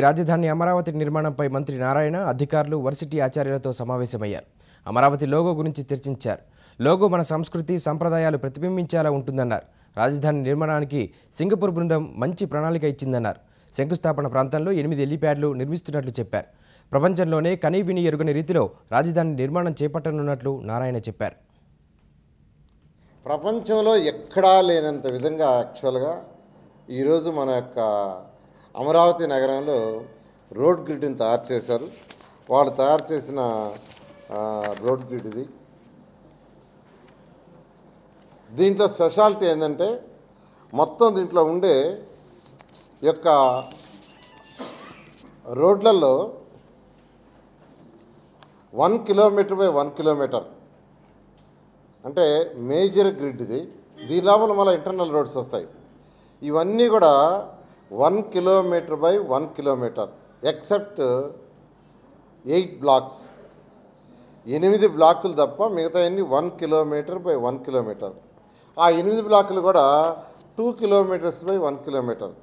రాజధాని అమరావతి నిర్మాణంపై మంత్రి నారాయణ అధికారులు వర్సిటీ ఆచార్యులతో సమావేశమయ్యారు. అమరావతి లోగో గురించి చర్చించారు. లోగో మన సంస్కృతి సంప్రదాయాలు ప్రతిబింబించేలా ఉంటుందన్నారు. రాజధాని నిర్మాణానికి సింగపూర్ బృందం మంచి ప్రణాళిక ఇచ్చిందన్నారు. శంకుస్థాపన ప్రాంతంలో 8 హెలీప్యాడ్లు నిర్మిస్తున్నట్లు చెప్పారు. ప్రపంచంలోనే కనీవిని ఎరుగని రీతిలో రాజధాని నిర్మాణం చేపట్టనున్నట్లు నారాయణ చెప్పారు. ప్రపంచంలో ఎక్కడా లేనంత విధంగా యాక్చువల్గా ఈరోజు మన యొక్క అమరావతి నగరంలో రోడ్ గ్రిడ్ని తయారు చేశారు. వాళ్ళు తయారు చేసిన రోడ్ గ్రిడ్ ఇది. దీంట్లో స్పెషాలిటీ ఏంటంటే మొత్తం దీంట్లో ఉండే యొక్క రోడ్లలో 1 కిలోమీటర్ బై 1 కిలోమీటర్ అంటే మేజర్ గ్రిడ్ ఇది. దీని లోపల మళ్ళీ ఇంటర్నల్ రోడ్స్ వస్తాయి. ఇవన్నీ కూడా 1 kilometer by 1 kilometer except 8 blocks. 8 బ్లాకులు తప్ప మిగతా 1 కిలోమీటర్ బై 1 కిలోమీటర్. ఆ 8 బ్లాకులు కూడా 2 కిలోమీటర్స్ బై 1 కిలోమీటర్.